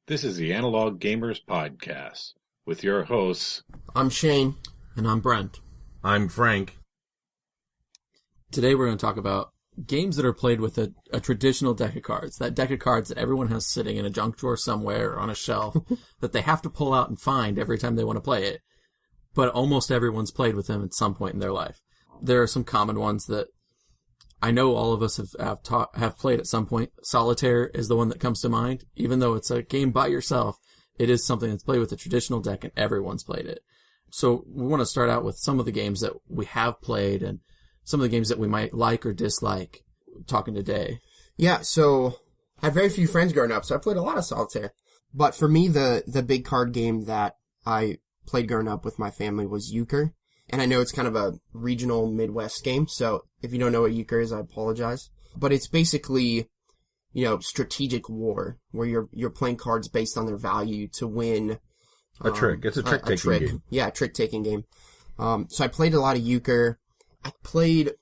This is the Analog Gamers Podcast with your hosts. I'm Shane. And I'm Brent. I'm Frank. Today we're going to talk about games that are played with a traditional deck of cards. That deck of cards that everyone has sitting in a junk drawer somewhere or on a shelf that they have to pull out and find every time they want to play it. But almost everyone's played with them at some point in their life. There are some common ones that I know all of us have played at some point. Solitaire is the one that comes to mind. Even though it's a game by yourself, it is something that's played with a traditional deck and everyone's played it. So we want to start out with some of the games that we have played and some of the games that we might like or dislike talking today. Yeah, so I had very few friends growing up, so I played a lot of Solitaire. But for me, the big card game that I played growing up with my family was Euchre. And I know it's kind of a regional Midwest game, so if you don't know what Euchre is, I apologize. But it's basically, strategic war, where you're playing cards based on their value to win. A trick. It's a trick-taking game. Yeah, a trick-taking game. So I played a lot of Euchre. I played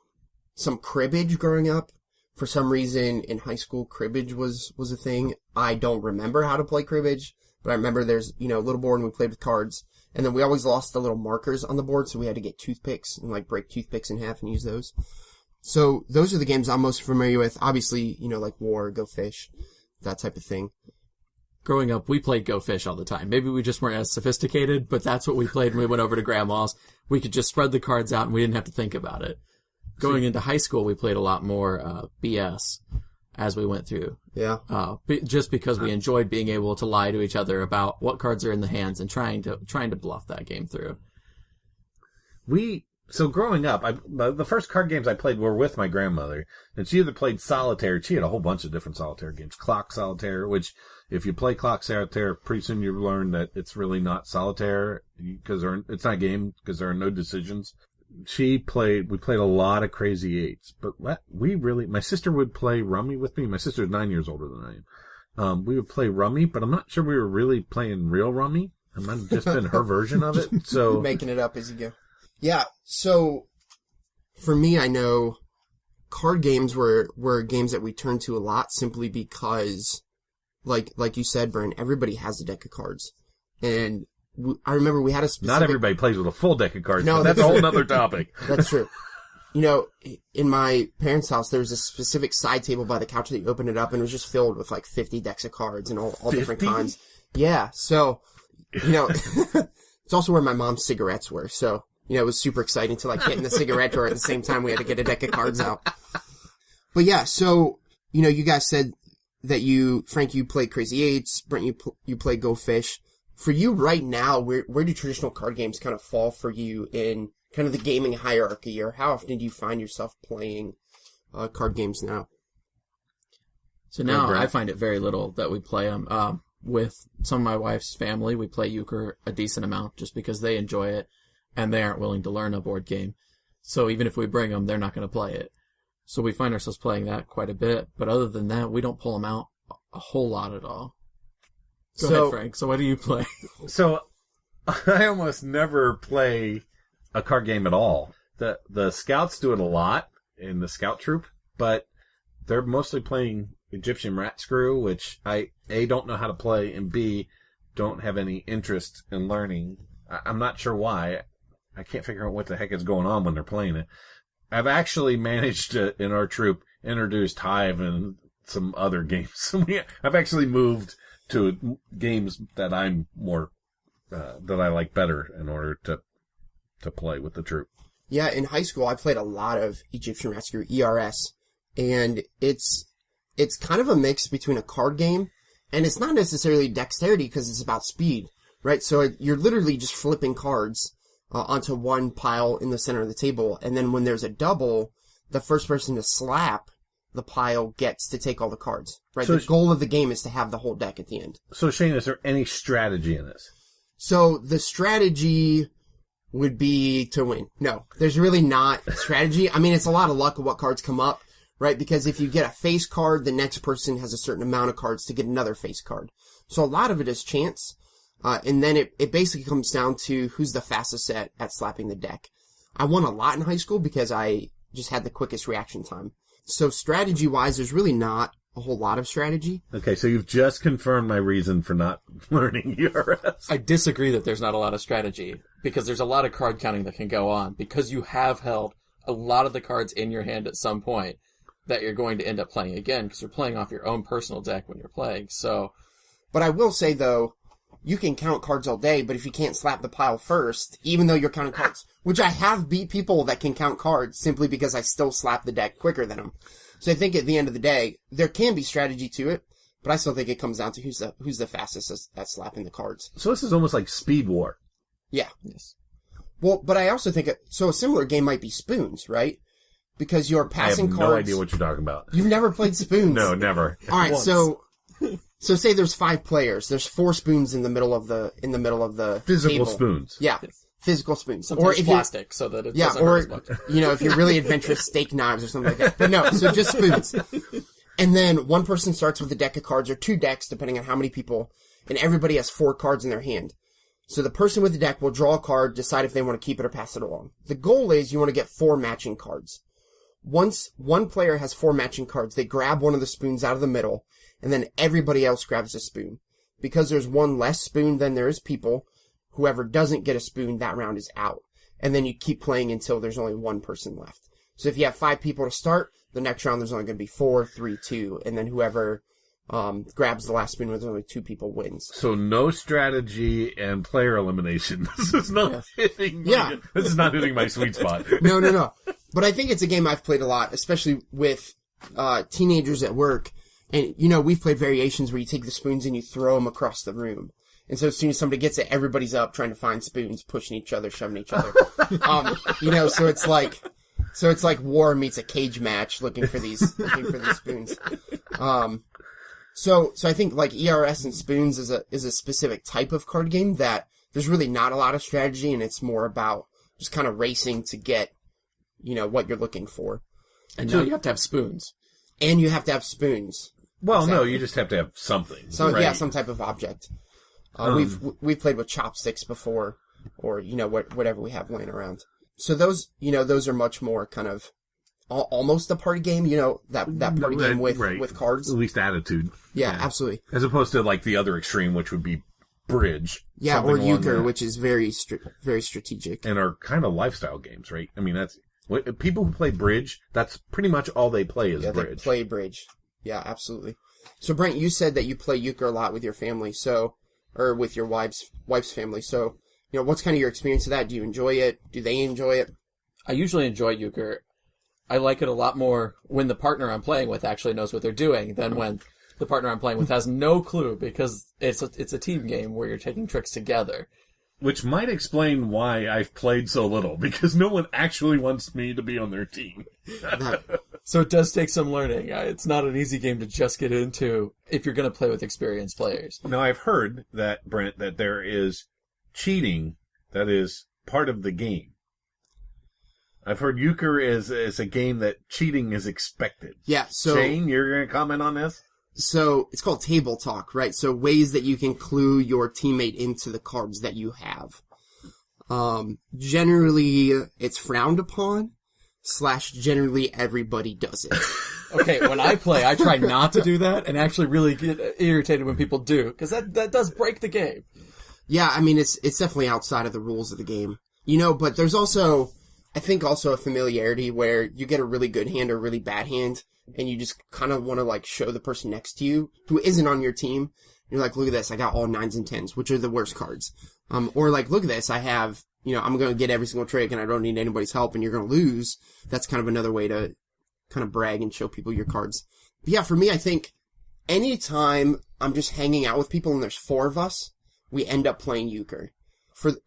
some cribbage growing up. For some reason, in high school, cribbage was a thing. I don't remember how to play cribbage, but I remember there's, a little board and we played with cards. And then we always lost the little markers on the board, so we had to get toothpicks and, break toothpicks in half and use those. So those are the games I'm most familiar with. Obviously, like War, Go Fish, that type of thing. Growing up, we played Go Fish all the time. Maybe we just weren't as sophisticated, but that's what we played when we went over to Grandma's. We could just spread the cards out and we didn't have to think about it. Going into high school, we played a lot more BS as we went through. Yeah. Just because we enjoyed being able to lie to each other about what cards are in the hands and trying to bluff that game through. So growing up, the first card games I played were with my grandmother, and she either played Solitaire. She had a whole bunch of different Solitaire games. Clock Solitaire, which if you play Clock Solitaire, pretty soon you learn that it's really not Solitaire because it's not a game because there are no decisions. We played a lot of Crazy Eights, but my sister would play Rummy with me. My sister's 9 years older than I am. We would play Rummy, but I'm not sure we were really playing real Rummy. It might have just been her version of it. So making it up as you go. Yeah, so for me, I know card games were games that we turned to a lot simply because, like you said, Brent, everybody has a deck of cards. And I remember we had a specific... Not everybody plays with a full deck of cards. No, that's a whole other topic. That's true. In my parents' house, there was a specific side table by the couch that you opened it up and it was just filled with 50 decks of cards and all different kinds. Yeah, so, it's also where my mom's cigarettes were, so... it was super exciting to get in the cigarette drawer at the same time we had to get a deck of cards out. But yeah, so, you guys said that Frank, you played Crazy Eights, Brent, you played Go Fish. For you right now, where do traditional card games kind of fall for you in kind of the gaming hierarchy, or how often do you find yourself playing card games now? So now I find it very little that we play them. With some of my wife's family, we play Euchre a decent amount just because they enjoy it. And they aren't willing to learn a board game. So even if we bring them, they're not going to play it. So we find ourselves playing that quite a bit. But other than that, we don't pull them out a whole lot at all. Go ahead, Frank. So what do you play? So I almost never play a card game at all. The scouts do it a lot in the scout troop, but they're mostly playing Egyptian Rat Screw, which I, A, don't know how to play, and B, don't have any interest in learning. I'm not sure why. I can't figure out what the heck is going on when they're playing it. I've actually managed to, in our troop, introduce Hive and some other games. I've actually moved to games that I'm more, that I like better in order to play with the troop. Yeah, in high school, I played a lot of Egyptian Rescue, ERS, and it's kind of a mix between a card game, and it's not necessarily dexterity because it's about speed, right? So you're literally just flipping cards onto one pile in the center of the table, and then when there's a double, the first person to slap the pile gets to take all the cards, right? So the goal of the game is to have the whole deck at the end. So Shane, is there any strategy in this? So the strategy would be to win. No, there's really not strategy. I mean, it's a lot of luck of what cards come up, right? Because if you get a face card, the next person has a certain amount of cards to get another face card. So a lot of it is chance. And then it basically comes down to who's the fastest at slapping the deck. I won a lot in high school because I just had the quickest reaction time. So strategy-wise, there's really not a a whole lot of strategy. Okay, so you've just confirmed my reason for not learning ERS. I disagree that there's not a lot of strategy, because there's a lot of card counting that can go on, because you have held a lot of the cards in your hand at some point that you're going to end up playing again, because you're playing off your own personal deck when you're playing, so... But I will say, though, you can count cards all day, but if you can't slap the pile first, even though you're counting cards, which I have beat people that can count cards simply because I still slap the deck quicker than them. So I think at the end of the day, there can be strategy to it, but I still think it comes down to who's the fastest at slapping the cards. So this is almost like Speed War. Yeah. Yes. Well, but I also think, so a similar game might be Spoons, right? Because you're passing I have cards. no idea what you're talking about. You've never played Spoons? No, never. Alright, Once. so say there's 5 players. There's 4 spoons in the middle of the Physical table. spoons. Yeah. Physical spoons. Sometimes if plastic, so that it yeah, doesn't hurt as or, much. if you're really adventurous, steak knives or something like that. But no, so just spoons. And then one person starts with a deck of cards, or 2 decks, depending on how many people, and everybody has 4 cards in their hand. So the person with the deck will draw a card, decide if they want to keep it or pass it along. The goal is you want to get 4 matching cards. Once one player has 4 matching cards, they grab one of the spoons out of the middle, and then everybody else grabs a spoon. Because there's one less spoon than there is people, whoever doesn't get a spoon, that round is out. And then you keep playing until there's only 1 person left. So if you have 5 people to start, the next round there's only going to be 4, 3, 2, and then whoever grabs the last spoon with only 2 people wins. So no strategy and player elimination. This is not hitting this is not hitting my sweet spot. No. But I think it's a game I've played a lot, especially with teenagers at work. And, we've played variations where you take the spoons and you throw them across the room. And so as soon as somebody gets it, everybody's up trying to find spoons, pushing each other, shoving each other. So it's like war meets a cage match looking for these spoons. So I think like ERS and Spoons is a specific type of card game that there's really not a lot of strategy, and it's more about just kind of racing to get, what you're looking for. And now you have to have spoons. And you have to have spoons. Well, Exactly. no, you just have to have something. So right? yeah, some type of object. We've played with chopsticks before, or whatever we have laying around. So those are much more kind of almost a party game. That party game with cards. At least attitude. Yeah, absolutely. As opposed to like the other extreme, which would be bridge. Yeah, or something along euchre, that. which is very strategic. And are kind of lifestyle games, right? I mean, that's people who play bridge. That's pretty much all they play is Yeah, they bridge. play bridge. Yeah, absolutely. So Brent, you said that you play euchre a lot with your family, or with your wife's family. So, what's kind of your experience of that? Do you enjoy it? Do they enjoy it? I usually enjoy euchre. I like it a lot more when the partner I'm playing with actually knows what they're doing than when the partner I'm playing with has no clue, because it's a team game where you're taking tricks together. Which might explain why I've played so little, because no one actually wants me to be on their team. So it does take some learning. It's not an easy game to just get into if you're going to play with experienced players. Now, I've heard that, Brent, that there is cheating that is part of the game. I've heard euchre is a game that cheating is expected. Yeah, so... Shane, you're going to comment on this? So, it's called table talk, right? So, ways that you can clue your teammate into the cards that you have. Generally, it's frowned upon, / generally everybody does it. Okay, when I play, I try not to do that and actually really get irritated when people do, because that does break the game. Yeah, I mean, it's definitely outside of the rules of the game. But there's also, I think also a familiarity where you get a really good hand or a really bad hand, and you just kind of want to show the person next to you who isn't on your team. You're like, look at this, I got all 9s and 10s, which are the worst cards. Or look at this, I have, I'm going to get every single trick and I don't need anybody's help and you're going to lose. That's kind of another way to kind of brag and show people your cards. But yeah, for me, I think anytime I'm just hanging out with people and there's 4 of us, we end up playing euchre.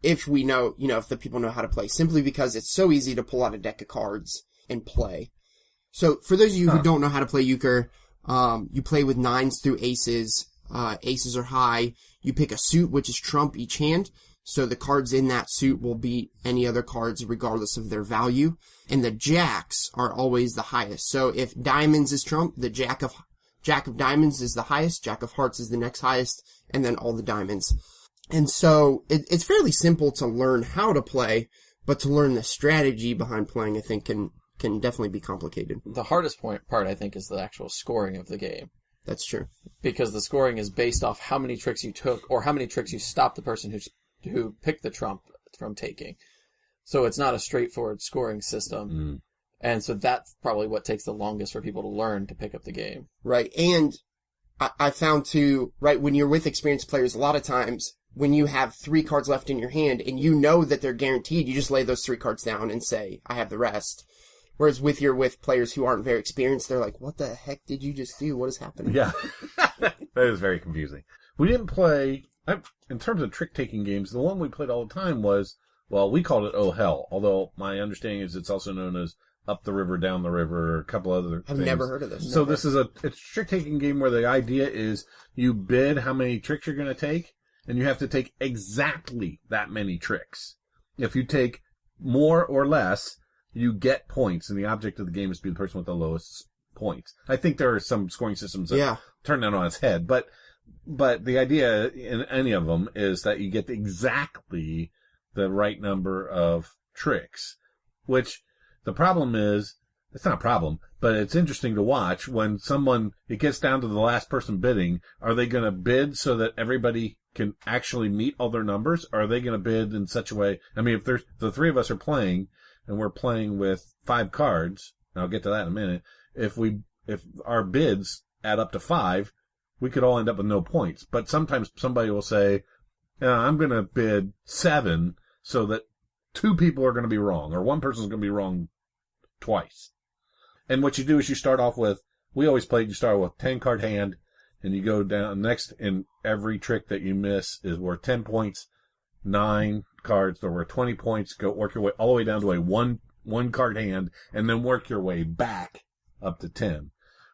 If we know, if the people know how to play, simply because it's so easy to pull out a deck of cards and play. So, for those of you who don't know how to play euchre, you play with 9s through aces. Aces are high. You pick a suit, which is trump each hand. So the cards in that suit will beat any other cards regardless of their value. And the jacks are always the highest. So if diamonds is trump, the jack of diamonds is the highest, jack of hearts is the next highest, and then all the diamonds. And so it's fairly simple to learn how to play, but to learn the strategy behind playing, I think, can definitely be complicated. The hardest part, I think, is the actual scoring of the game. That's true. Because the scoring is based off how many tricks you took or how many tricks you stopped the person who picked the trump from taking. So it's not a straightforward scoring system. And so that's probably what takes the longest for people to learn to pick up the game. Right. And I found too, right, when you're with experienced players, a lot of times when you have 3 cards left in your hand and you know that they're guaranteed, you just lay those 3 cards down and say, I have the rest. Whereas with players who aren't very experienced, they're like, what the heck did you just do? What is happening? Yeah. That is very confusing. We didn't play, in terms of trick-taking games, the one we played all the time was, well, we called it Oh Hell, although my understanding is it's also known as Up the River, Down the River, a couple other things. I've never heard of this. So this is it's a trick-taking game where the idea is you bid how many tricks you're going to take, and you have to take exactly that many tricks. If you take more or less, you get points, and the object of the game is to be the person with the lowest points. I think there are some scoring systems that turn that on its head, but the idea in any of them is that you get exactly the right number of tricks, which the problem is, it's not a problem, but it's interesting to watch when it gets down to the last person bidding. Are they going to bid so that everybody can actually meet all their numbers? Or are they going to bid in such a way? I mean, if the 3 of us are playing and we're playing with 5 cards, and I'll get to that in a minute. If our bids add up to 5, we could all end up with no points. But sometimes somebody will say, I'm going to bid 7 so that 2 people are going to be wrong, or 1 person's going to be wrong twice. And what you do is you start off with, you start with 10 card hand, and you go down next, and every trick that you miss is worth 10 points, 9 cards that are worth 20 points, work your way all the way down to a one card hand, and then work your way back up to 10.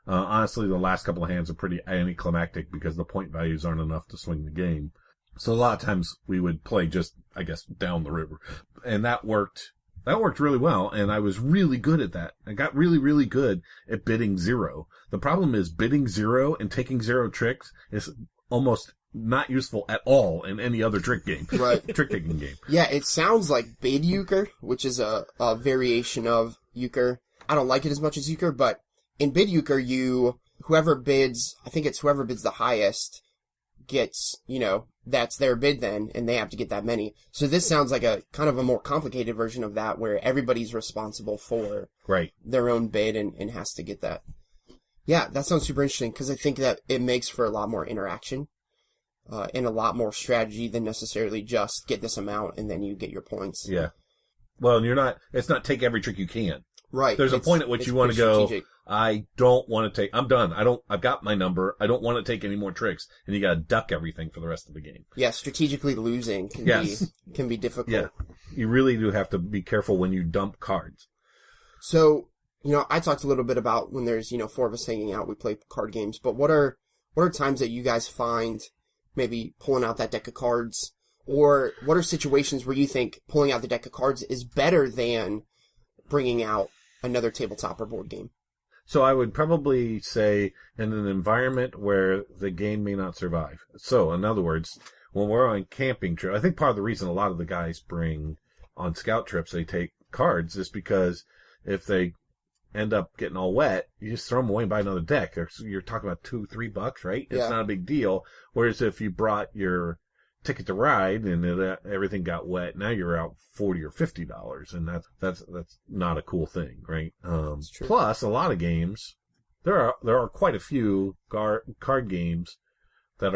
Honestly, the last couple of hands are pretty anticlimactic because the point values aren't enough to swing the game. So a lot of times we would play just, I guess, down the river. And that worked really well, and I was really good at that. I got really, really good at bidding 0. The problem is bidding 0 and taking 0 tricks is almost not useful at all in any other trick game. Right. Trick-taking game. Yeah, it sounds like bid euchre, which is a variation of euchre. I don't like it as much as euchre, but in bid euchre, whoever bids the highest gets, that's their bid then, and they have to get that many. So this sounds like a kind of a more complicated version of that, where everybody's responsible for their own bid and has to get that. Yeah, that sounds super interesting, because I think that it makes for a lot more interaction, and a lot more strategy than necessarily just get this amount and then you get your points. Yeah. Well, and it's not take every trick you can. Right. There's a point at which you want to go, strategic. I don't want to take, I'm done. I've got my number. I don't want to take any more tricks. And you got to duck everything for the rest of the game. Yeah, strategically losing can be difficult. Yeah. You really do have to be careful when you dump cards. So, I talked a little bit about when there's, 4 of us hanging out, we play card games, but what are times that you guys find maybe pulling out that deck of cards, or what are situations where you think pulling out the deck of cards is better than bringing out another tabletop or board game? So I would probably say in an environment where the game may not survive. So, in other words, when we're on camping trip, I think part of the reason a lot of the guys bring on scout trips, they take cards is because if they end up getting all wet, you just throw them away and buy another deck. You're talking about $2-3, right? It's not a big deal. Whereas if you brought your ticket to ride and everything got wet, now you're out $40 or $50, and that's not a cool thing, right? Plus, a lot of games, there are quite a few card games that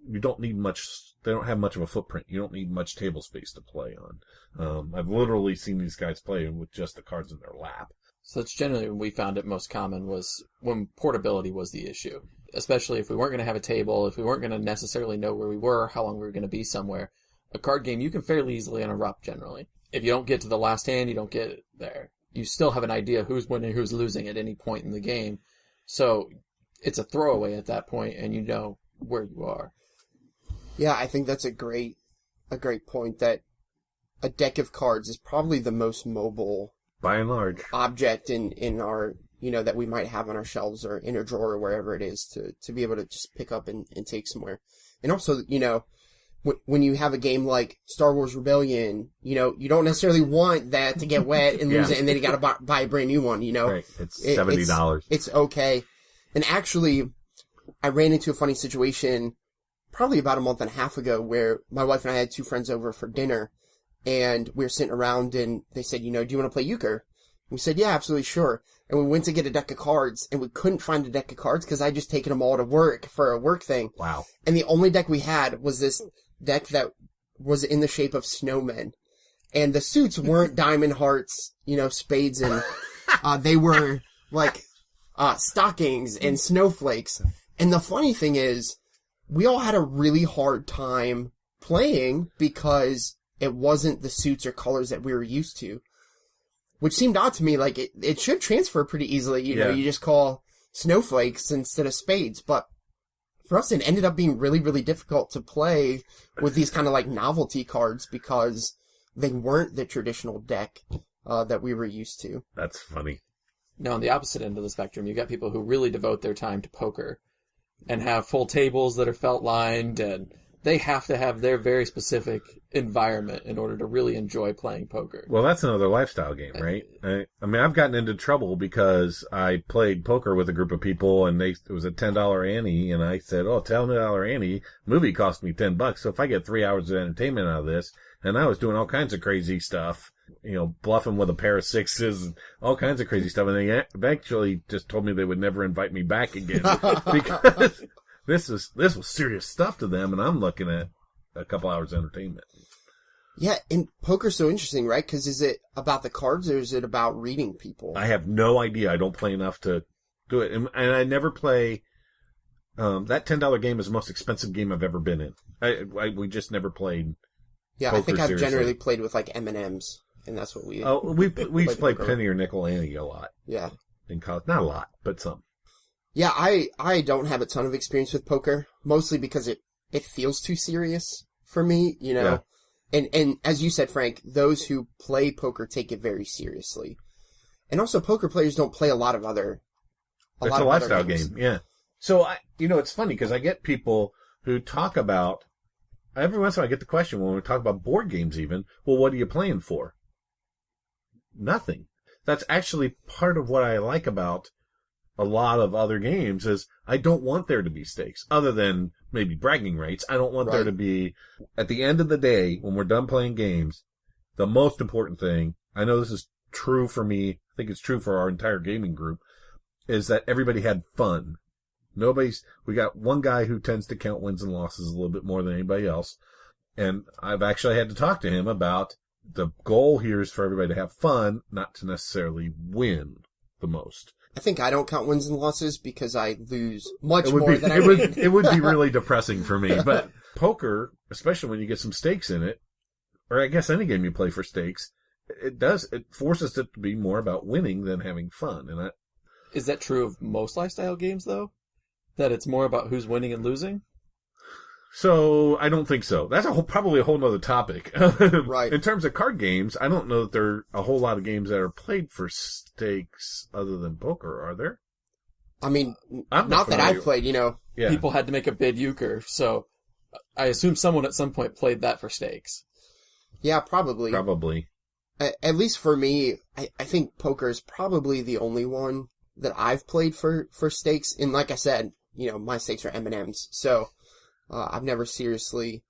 you don't need much. They don't have much of a footprint. You don't need much table space to play on. I've literally seen these guys play with just the cards in their lap. So it's generally when we found it most common was when portability was the issue. Especially if we weren't going to have a table, if we weren't going to necessarily know where we were, how long we were going to be somewhere. A card game you can fairly easily interrupt generally. If you don't get to the last hand, you don't get it there. You still have an idea who's winning, who's losing at any point in the game. So it's a throwaway at that point, and you know where you are. Yeah, I think that's a great point, that a deck of cards is probably the most mobile, by and large, object in our, that we might have on our shelves or in a drawer or wherever it is to be able to just pick up and take somewhere. And also, when you have a game like Star Wars Rebellion, you don't necessarily want that to get wet and lose it, and then you gotta buy a brand new one, Right. It's $70. It's okay. And actually, I ran into a funny situation probably about a month and a half ago where my wife and I had 2 friends over for dinner, and we were sitting around and they said, do you want to play euchre? We said, yeah, absolutely, sure. And we went to get a deck of cards, and we couldn't find a deck of cards because I just taken them all to work for a work thing. Wow. And the only deck we had was this deck that was in the shape of snowmen. And the suits weren't diamond hearts, spades, and they were like stockings and snowflakes. And the funny thing is, we all had a really hard time playing because it wasn't the suits or colors that we were used to. Which seemed odd to me, like it should transfer pretty easily, you know, you just call snowflakes instead of spades, but for us it ended up being really, really difficult to play with these kind of like novelty cards because they weren't the traditional deck that we were used to. That's funny. Now, on the opposite end of the spectrum, you got people who really devote their time to poker and have full tables that are felt lined, and they have to have their very specific environment in order to really enjoy playing poker. Well, that's another lifestyle game, right? I mean, I've gotten into trouble because I played poker with a group of people, and it was a $10 ante, and I said, $10 ante, movie cost me $10, so if I get 3 hours of entertainment out of this, and I was doing all kinds of crazy stuff, bluffing with a pair of sixes, and all kinds of crazy stuff, and they eventually just told me they would never invite me back again, because this was serious stuff to them, and I'm looking at a couple hours of entertainment. Yeah, and poker's so interesting, right? Because is it about the cards or is it about reading people? I have no idea. I don't play enough to do it. And I never play, that $10 game is the most expensive game I've ever been in. We just never played. Yeah, poker I think I've seriously. generally played with like M&Ms, and that's what we. Oh, we used to play poker. penny or nickel ante a lot. Yeah. In college, not a lot, but some. Yeah, I don't have a ton of experience with poker, mostly because it feels too serious for me, Yeah. And as you said, Frank, those who play poker take it very seriously. And also poker players don't play a lot of other It's a lifestyle game, yeah. So it's funny because I get people who talk about, every once in a while I get the question when we talk about board games even, well, what are you playing for? Nothing. That's actually part of what I like about a lot of other games is I don't want there to be stakes other than maybe bragging rights. I don't want there to be, at the end of the day, when we're done playing games, the most important thing, I know this is true for me, I think it's true for our entire gaming group, is that everybody had fun. We got one guy who tends to count wins and losses a little bit more than anybody else. And I've actually had to talk to him about the goal here is for everybody to have fun, not to necessarily win the most. I think I don't count wins and losses because I lose much more than I would. win. It would be really depressing for me. But poker, especially when you get some stakes in it, or I guess any game you play for stakes, it forces it to be more about winning than having fun. And Is that true of most lifestyle games, though? That it's more about who's winning and losing? So I don't think so. That's probably a whole nother topic. Right. In terms of card games, I don't know that there are a whole lot of games that are played for stakes other than poker, are there? I mean, I'm not that familiar. I've played, Yeah. People had to make a bid euchre, so I assume someone at some point played that for stakes. Yeah, probably. Probably. At least for me, I think poker is probably the only one that I've played for stakes. And like I said, my stakes are M&Ms. So, I've never seriously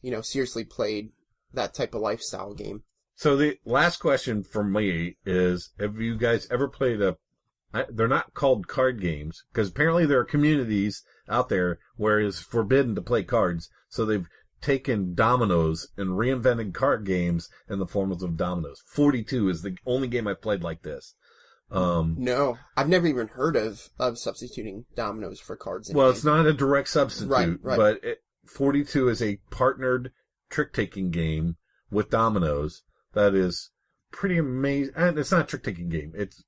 played that type of lifestyle game. So the last question for me is, have you guys ever played they're not called card games, because apparently there are communities out there where it's forbidden to play cards, so they've taken dominoes and reinvented card games in the form of dominoes. 42 is the only game I've played like this. No, I've never even heard of substituting dominoes for cards. Well, it's not a direct substitute, Right. but 42 is a partnered trick-taking game with dominoes that is pretty amazing. And it's not a trick-taking game. It's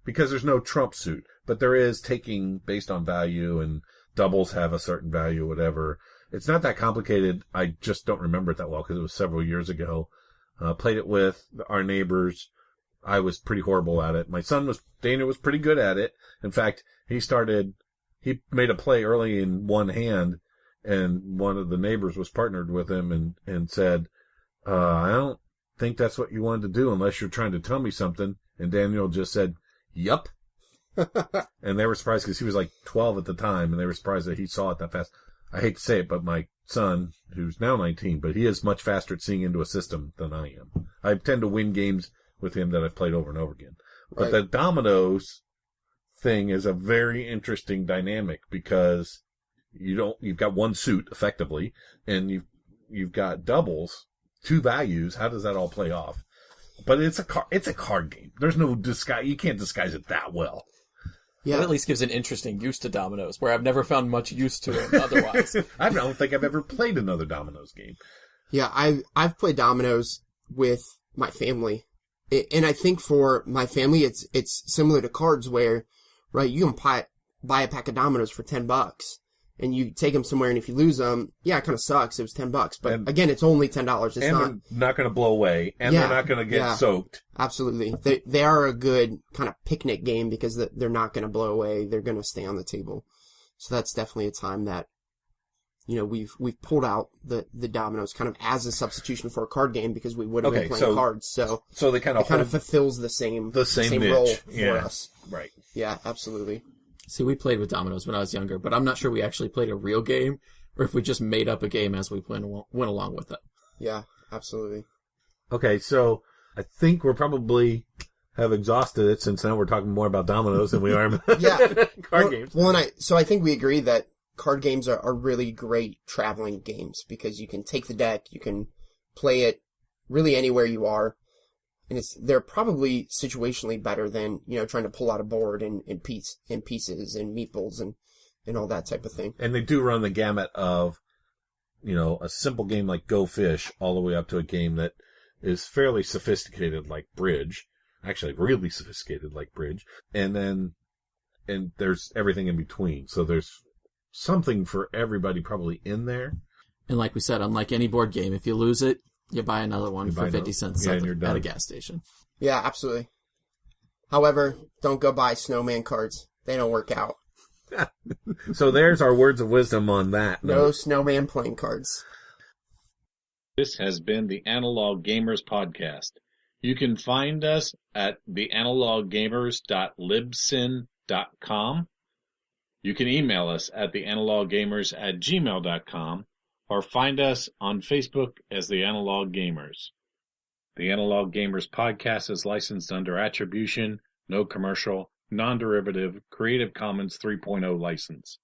because there's no trump suit, but there is taking based on value, and doubles have a certain value, whatever. It's not that complicated. I just don't remember it that well because it was several years ago. Played it with our neighbors. I was pretty horrible at it. My son Daniel was pretty good at it. In fact, he made a play early in one hand, and one of the neighbors was partnered with him and said, I don't think that's what you wanted to do unless you're trying to tell me something. And Daniel just said, yup. And they were surprised because he was like 12 at the time, and they were surprised that he saw it that fast. I hate to say it, but my son, who's now 19, but he is much faster at seeing into a system than I am. I tend to win games with him that I've played over and over again. But Right. the dominoes thing is a very interesting dynamic because you've got one suit effectively, and you've got doubles, two values. How does that all play off? But it's a card game. There's no disguise. You can't disguise it that well. Yeah. That at least gives an interesting use to dominoes, where I've never found much use to it otherwise. I don't think I've ever played another dominoes game. Yeah, I've played dominoes with my family, and I think for my family, it's similar to cards where, right, you can buy a pack of dominoes for $10, and you take them somewhere, and if you lose them, yeah, it kind of sucks. It was $10, but And- again, it's only $10. It's And not they're not going to blow away, and Yeah, they're not going to get yeah. soaked. absolutely. They are a good kind of picnic game because they're not going to blow away. They're going to stay on the table. So that's definitely a time that, you know, we've pulled out the dominoes kind of as a substitution for a card game because we would have Okay, been playing so- cards. So So they kind it of kind of fulfills the same niche. role for Yeah. us. Right. Yeah, absolutely. See, we played with dominoes when I was younger, but I'm not sure we actually played a real game, or if we just made up a game as we went along with it. Yeah, absolutely. Okay, so I think we're probably have exhausted it since now we're talking more about dominoes than we are about Yeah. card well, games. Well, so I think we agree that card games are really great traveling games because you can take the deck, you can play it really anywhere you are, and they're probably situationally better than, you know, trying to pull out a board and pieces and meeples and all that type of thing. And they do run the gamut of, you know, a simple game like Go Fish all the way up to a game that is fairly sophisticated like Bridge. Actually, really sophisticated like Bridge. And there's everything in between. So there's something for everybody probably in there. And like we said, unlike any board game, if you lose it, you buy another one You for buy 50 another- cents yeah, at, and you're at a done. gas station. Yeah, absolutely. However, don't go buy snowman cards. They don't work out. So there's our words of wisdom on that. No snowman playing cards. This has been the Analog Gamers Podcast. You can find us at theanaloggamers.libsyn.com. You can email us at theanaloggamers@gmail.com or find us on Facebook as The Analog Gamers. The Analog Gamers Podcast is licensed under Attribution, No Commercial, Non-Derivative, Creative Commons 3.0 license.